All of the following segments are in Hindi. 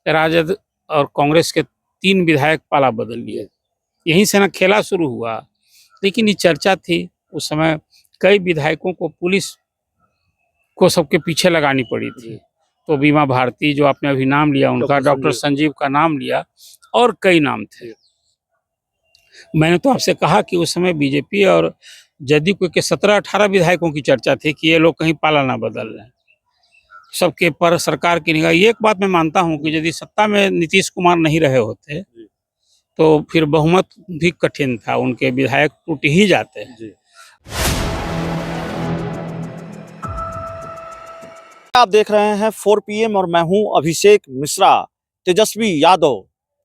राजद और कांग्रेस के 3 विधायक पाला बदल लिए। यहीं से ना खेला शुरू हुआ। लेकिन ये चर्चा थी उस समय, कई विधायकों को पुलिस को सबके पीछे लगानी पड़ी थी। तो बीमा भारती जो आपने अभी नाम लिया उनका, डॉक्टर संजीव का नाम लिया, और कई नाम थे। मैंने तो आपसे कहा कि उस समय बीजेपी और जदयू के 17-18 विधायकों की चर्चा थी कि ये लोग कहीं पाला ना बदल रहे हैं, सबके पर सरकार की निगाह। ये एक बात मैं मानता हूं कि यदि सत्ता में नीतीश कुमार नहीं रहे होते तो फिर बहुमत भी कठिन था, उनके विधायक टूट ही जाते हैं। आप देख रहे हैं 4 PM और मैं हूं अभिषेक मिश्रा। तेजस्वी यादव,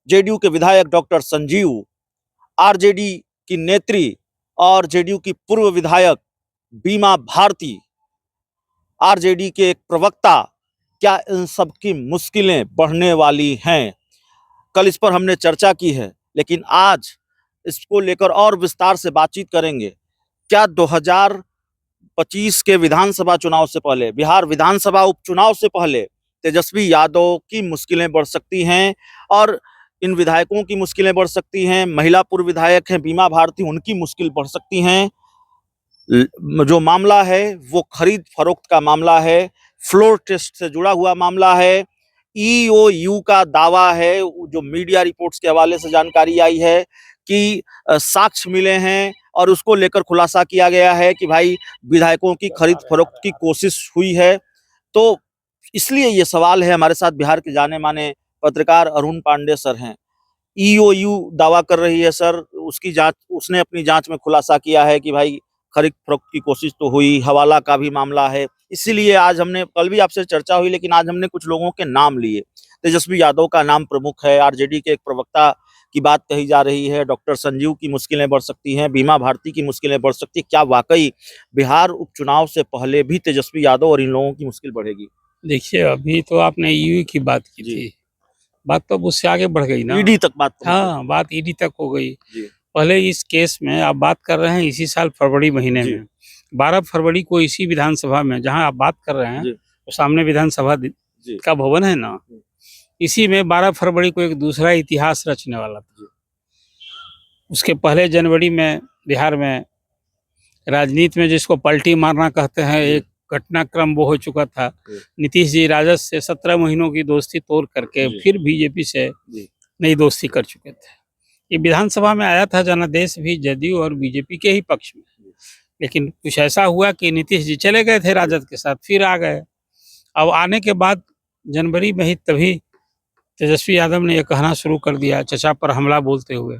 जेडीयू के विधायक डॉक्टर संजीव, आरजेडी की नेत्री और जेडीयू की पूर्व विधायक बीमा भारती, आरजेडी के एक प्रवक्ता, क्या इन सब की मुश्किलें बढ़ने वाली हैं? कल इस पर हमने चर्चा की है, लेकिन आज इसको लेकर और विस्तार से बातचीत करेंगे। क्या 2025 के विधानसभा चुनाव से पहले, बिहार विधानसभा उपचुनाव से पहले तेजस्वी यादव की मुश्किलें बढ़ सकती हैं और इन विधायकों की मुश्किलें बढ़ सकती हैं? महिला पूर्व विधायक हैं बीमा भारती, उनकी मुश्किल बढ़ सकती हैं। जो मामला है वो खरीद फरोख्त का मामला है, फ्लोर टेस्ट से जुड़ा हुआ मामला है, ईओयू का दावा है। जो मीडिया रिपोर्ट्स के हवाले से जानकारी आई है कि साक्ष्य मिले हैं और उसको लेकर खुलासा किया गया है कि भाई विधायकों की खरीद फरोख्त की कोशिश हुई है। तो इसलिए ये सवाल है। हमारे साथ बिहार के जाने माने पत्रकार अरुण पांडे सर हैं। ईओयू दावा कर रही है सर, उसकी जांच, उसने अपनी जांच में खुलासा किया है कि भाई खरीद फरोख्त की कोशिश तो हुई, हवाला का भी मामला है। इसीलिए आज हमने, कल भी आपसे चर्चा हुई लेकिन आज हमने कुछ लोगों के नाम लिए। तेजस्वी यादव का नाम प्रमुख है, आरजेडी के एक प्रवक्ता की बात कही जा रही है, डॉक्टर संजीव की मुश्किलें बढ़ सकती हैं, बीमा भारती की मुश्किलें बढ़ सकती है। क्या वाकई बिहार उपचुनाव से पहले भी तेजस्वी यादव और इन लोगों की मुश्किल बढ़ेगी? देखिए, अभी तो आपने ईडी की बात की थी, बात तो उससे आगे बढ़ गई ना। ईडी तक बात हाँ, बात ईडी तक हो गई। पहले इस केस में आप बात कर रहे हैं इसी साल फरवरी महीने में, 12 फरवरी को इसी विधानसभा में जहां आप बात कर रहे हैं तो सामने विधानसभा का भवन है ना, इसी में 12 फरवरी को एक दूसरा इतिहास रचने वाला था। उसके पहले जनवरी में बिहार में राजनीति में जिसको पलटी मारना कहते हैं, एक घटनाक्रम वो हो चुका था। नीतीश जी राजद से 17 महीनों की दोस्ती तोड़ करके फिर बीजेपी से नई दोस्ती कर चुके थे। ये विधानसभा में आया था जनादेश भी जदयू और बीजेपी के ही पक्ष में, लेकिन कुछ ऐसा हुआ कि नीतीश जी चले गए थे राजद के साथ, फिर आ गए। अब आने के बाद जनवरी में ही तभी तेजस्वी यादव ने यह कहना शुरू कर दिया चचा पर हमला बोलते हुए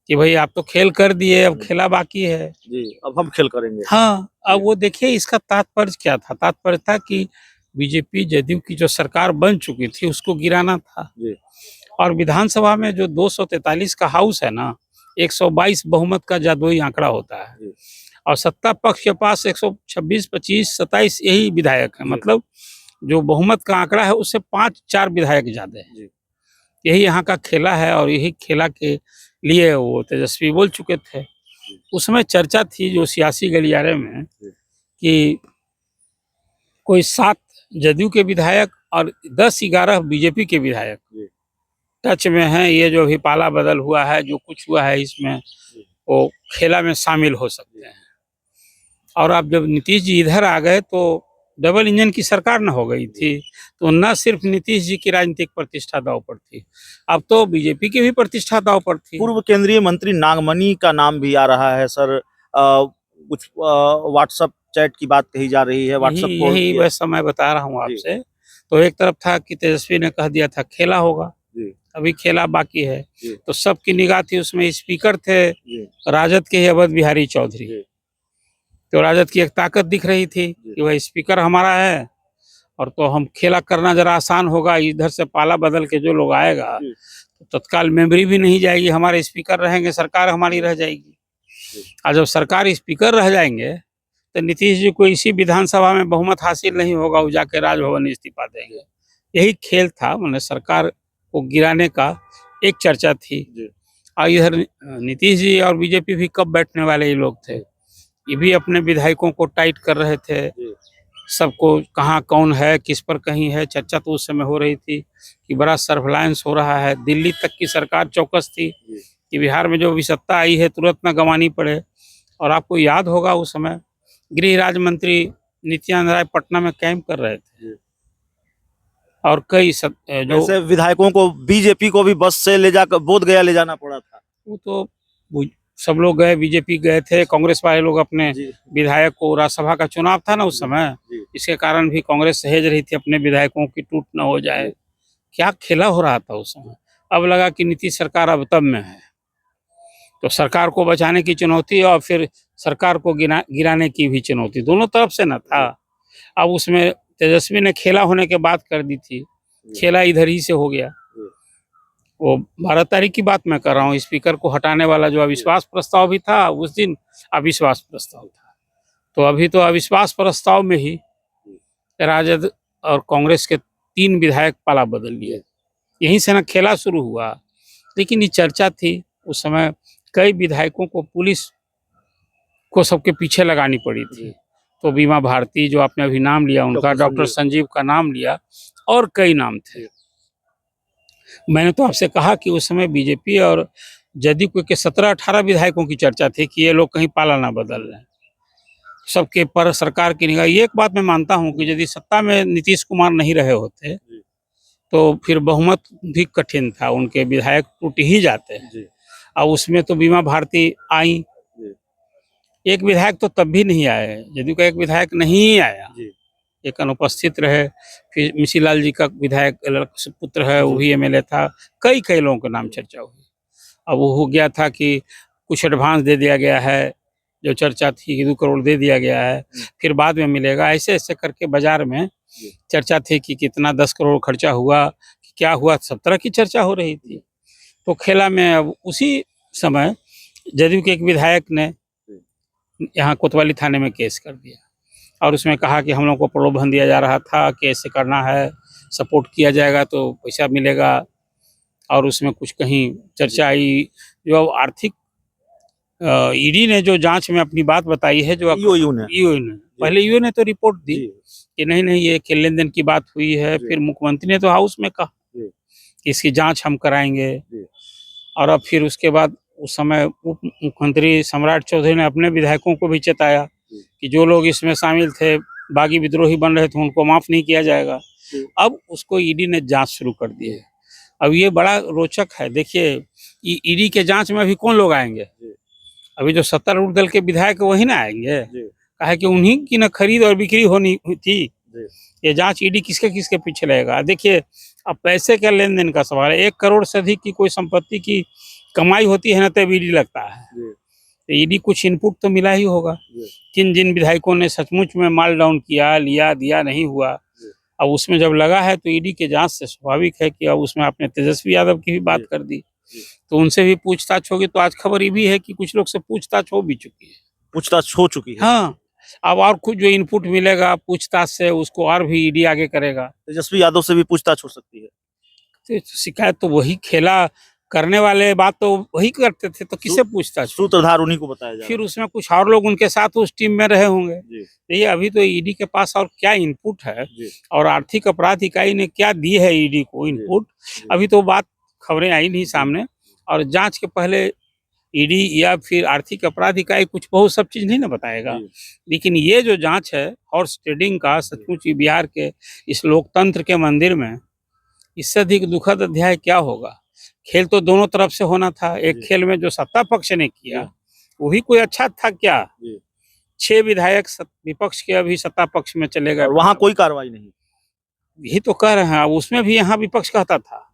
कि भाई आप तो खेल कर दिए, अब खेला बाकी है जी, अब हम खेल करेंगे। हाँ, अब वो देखिए इसका तात्पर्य क्या था। तात्पर्य था कि बीजेपी जदयू की जो सरकार बन चुकी थी उसको गिराना था। और विधानसभा में जो 243 का हाउस है ना, 122 बहुमत का जादुई आंकड़ा होता है और सत्ता पक्ष के पास 126, 25, 27 यही विधायक है। मतलब जो बहुमत का आंकड़ा है उससे 5-4 विधायक ज्यादा है। यही यहाँ का खेला है और यही खेला के लिए वो तेजस्वी बोल चुके थे। उसमें चर्चा थी जो सियासी गलियारे में कि कोई 7 जदयू के विधायक और 10-11 बीजेपी के विधायक टच में हैं। ये जो भी पाला बदल हुआ है, जो कुछ हुआ है, इसमें वो खेला में शामिल हो सकते हैं। और अब जब नीतीश जी इधर आ गए तो डबल इंजन की सरकार न हो गई थी, तो न सिर्फ नीतीश जी की राजनीतिक प्रतिष्ठा दांव पर थी, अब तो बीजेपी की भी प्रतिष्ठा दांव पर थी। पूर्व केंद्रीय मंत्री नागमणि का नाम भी आ रहा है सर। कुछ व्हाट्सएप चैट की बात कही जा रही है। व्हाट्सएप यही वैसा मैं बता रहा हूँ आपसे। तो एक तरफ था कि तेजस्वी ने कह दिया था खेला होगा, अभी खेला बाकी है। तो सबकी निगाह थी उसमें। स्पीकर थे राजद के ही अवध बिहारी चौधरी, तो राजद की एक ताकत दिख रही थी कि वह स्पीकर हमारा है और तो हम खेला करना जरा आसान होगा। इधर से पाला बदल के जो लोग आएगा तो तत्काल मेमोरी भी नहीं जाएगी, हमारे स्पीकर रहेंगे, सरकार हमारी रह जाएगी। और जब सरकार स्पीकर रह जाएंगे तो नीतीश जी को इसी विधानसभा में बहुमत हासिल नहीं होगा, वो जाके राजभवन इस्तीफा देंगे। यही खेल था, मतलब सरकार को गिराने का एक चर्चा थी। और इधर नीतीश जी और बीजेपी भी कब बैठने वाले ये लोग थे, ये भी अपने विधायकों को टाइट कर रहे थे सबको कहाँ कौन है, किस पर कहीं है, चर्चा तो उस समय हो रही थी कि बड़ा सर्विलांस हो रहा है। दिल्ली तक की सरकार चौकस थी कि बिहार में जो विसत्ता आई है तुरंत न गंवानी पड़े। और आपको याद होगा उस समय गृह राज्य मंत्री नित्यानंद राय पटना में कैंप कर रहे थे और कई जो जैसे विधायकों को बीजेपी को भी बस से ले जाकर बोध गया ले जाना पड़ा था। वो तो सब लोग गए, बीजेपी गए थे, कांग्रेस वाले लोग अपने विधायक को, राज्यसभा का चुनाव था ना उस समय, इसके कारण भी कांग्रेस सहेज रही थी अपने विधायकों की टूट न हो जाए। क्या खेला हो रहा था उस समय। अब लगा कि नीतीश सरकार अब तब में है, तो सरकार को बचाने की चुनौती और फिर सरकार को गिराने की भी चुनौती, दोनों तरफ से न था। अब उसमें तेजस्वी ने खेला होने के बाद कर दी थी, खेला इधर ही से हो गया। वो 12 तारीख की बात मैं कर रहा हूँ, स्पीकर को हटाने वाला जो अविश्वास प्रस्ताव भी था उस दिन अविश्वास प्रस्ताव था। तो अभी तो अविश्वास प्रस्ताव में ही राजद और कांग्रेस के 3 विधायक पाला बदल लिए। यहीं से ना खेला शुरू हुआ। लेकिन ये चर्चा थी उस समय, कई विधायकों को पुलिस को सबके पीछे लगानी पड़ी थी। तो बीमा भारती जो आपने अभी नाम लिया उनका, डॉक्टर संजीव का नाम लिया, और कई नाम थे। मैंने तो आपसे कहा कि उस समय बीजेपी और जदयू के 17-18 विधायकों की चर्चा थी कि ये लोग कहीं पाला ना बदल रहे हैं, सबके पर सरकार की निगाह। ये एक बात मैं मानता हूं कि यदि सत्ता में नीतीश कुमार नहीं रहे होते तो फिर बहुमत भी कठिन था, उनके विधायक टूट ही जाते हैं। और उसमें तो बीमा भारती आई, एक विधायक तो तब भी नहीं आए, जदयू का एक विधायक नहीं आया, एक अनुपस्थित रहे। फिर मिशीलाल जी का विधायक पुत्र है, वो भी एमएलए था। कई लोगों के नाम चर्चा हुई। अब वो हो गया था कि कुछ एडवांस दे दिया गया है, जो चर्चा थी कि 2 करोड़ दे दिया गया है, फिर बाद में मिलेगा, ऐसे ऐसे करके बाजार में चर्चा थी कि कितना 10 करोड़ खर्चा हुआ, कि क्या हुआ, सब तरह की चर्चा हो रही थी। तो खेला में अब उसी समय जदयू के एक विधायक ने यहाँ कोतवाली थाने में केस कर दिया और उसमें कहा कि हम लोग को प्रलोभन दिया जा रहा था कि ऐसे करना है, सपोर्ट किया जाएगा तो पैसा मिलेगा। और उसमें कुछ कहीं चर्चा आई जो आर्थिक ईडी ने जो जांच में अपनी बात बताई है, जो ईओ ने पहले ईओ ने तो रिपोर्ट दी कि नहीं ये लेन देन की बात हुई है। फिर मुख्यमंत्री ने तो हाउस में कहा कि इसकी जांच हम कराएंगे। और अब फिर उसके बाद उस समय उप मुख्यमंत्री सम्राट चौधरी ने अपने विधायकों को भी चेताया कि जो लोग इसमें शामिल थे, बागी विद्रोही बन रहे थे, उनको माफ नहीं किया जाएगा। अब उसको ईडी ने जांच शुरू कर दी है। अब ये बड़ा रोचक है। देखिए ईडी के जांच में अभी कौन लोग आएंगे? अभी जो सत्तारूढ़ दल के विधायक वही ना आएंगे, कहा कि उन्हीं की न खरीद और बिक्री होनी थी। ये जांच ईडी किसके किसके पीछे रहेगा? देखिए अब पैसे का लेन देन का सवाल है। 1 करोड़ से अधिक की कोई संपत्ति की कमाई होती है ना तब ईडी लगता है। तो ईडी कुछ इनपुट तो मिला ही होगा। जिन विधायकों ने सचमुच में माल डाउन किया, लिया दिया नहीं हुआ, अब उसमें जब लगा है तो ईडी के जांच से स्वाभाविक है कि अब उसमें आपने तेजस्वी यादव की भी बात कर दी तो उनसे भी पूछताछ होगी। तो आज खबर ये भी है कि कुछ लोग से पूछताछ हो भी चुकी है। पूछताछ हो चुकी है। हाँ, अब और कुछ जो इनपुट मिलेगा पूछताछ से उसको और भी ईडी आगे करेगा। तेजस्वी यादव से भी पूछताछ हो सकती है। तो शिकायत तो वही खेला करने वाले बात तो वही करते थे, तो किसे पूछताछ? सूत्रधार उन्हीं को बताया जाएगा। फिर उसमें कुछ और लोग उनके साथ उस टीम में रहे होंगे। ये अभी तो ईडी के पास और क्या इनपुट है और आर्थिक अपराध इकाई ने क्या दी है ईडी को इनपुट, अभी तो बात खबरें आई नहीं सामने। और जांच के पहले ईडी या फिर आर्थिक अपराध इकाई कुछ बहुत सब चीज नहीं ना बताएगा। लेकिन ये जो जांच है हॉर्स ट्रेडिंग का, सचमुच बिहार के इस लोकतंत्र के मंदिर में इससे अधिक दुखद अध्याय क्या होगा? खेल तो दोनों तरफ से होना था। एक खेल में जो सत्ता पक्ष ने किया वो भी कोई अच्छा था क्या? 6 विधायक विपक्ष के अभी सत्ता पक्ष में चले गए, वहां कोई कार्रवाई नहीं। यही तो कह रहे हैं। उसमें भी यहाँ विपक्ष कहता था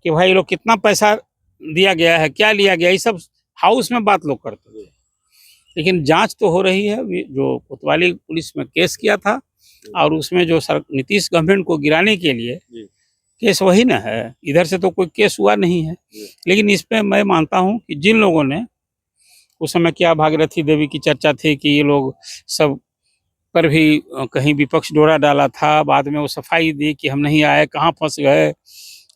कि भाई लोग कितना पैसा दिया गया है, क्या लिया गया, ये सब हाउस में बात लोग करते थे। लेकिन जांच तो हो रही है। जो कोतवाली पुलिस में केस किया था और उसमें जो नीतीश गवर्नमेंट को गिराने के लिए केस वही ना है, इधर से तो कोई केस हुआ नहीं है। लेकिन इस पे मैं मानता हूं कि जिन लोगों ने उस समय क्या भागीरथी देवी की चर्चा थी कि ये लोग सब पर भी कहीं विपक्ष डोरा डाला था, बाद में वो सफाई दी कि हम नहीं आए, कहाँ फंस गए,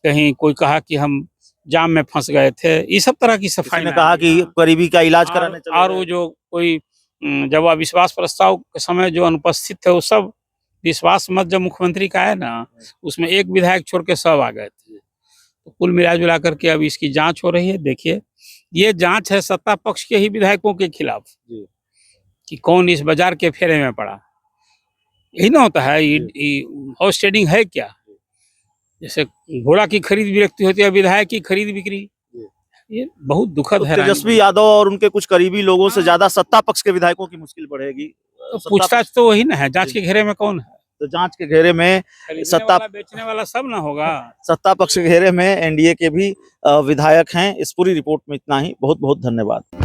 कहीं कोई कहा कि हम जाम में फंस गए थे, ये सब तरह की सफाई ने कहा कि करीबी का इलाज कराने चले और वो जो कोई जब अविश्वास प्रस्ताव के समय जो अनुपस्थित थे वो सब विश्वास मत जब मुख्यमंत्री का है ना, उसमें एक विधायक छोड़ के सब आ गए थे। तो कुल मिला जुला करके अब इसकी जांच हो रही है। देखिए, ये जांच है सत्ता पक्ष के ही विधायकों के खिलाफ कि कौन इस बाजार के फेरे में पड़ा। यही ना होता है, हाउस ट्रेडिंग है क्या? जैसे घोड़ा की खरीद बिक्री होती है, विधायक की खरीद बिक्री, ये बहुत दुखद तो है। तेजस्वी यादव और उनके कुछ करीबी लोगों से ज्यादा सत्ता पक्ष के विधायकों की मुश्किल बढ़ेगी। तो सत्ता पूछताछ पक्ष- तो वही ना है, जांच के घेरे में कौन है? तो जांच के घेरे में खरीदने सत्ता वाला, बेचने वाला सब ना होगा। सत्ता पक्ष के घेरे में एनडीए के भी विधायक हैं। इस पूरी रिपोर्ट में इतना ही। बहुत बहुत धन्यवाद।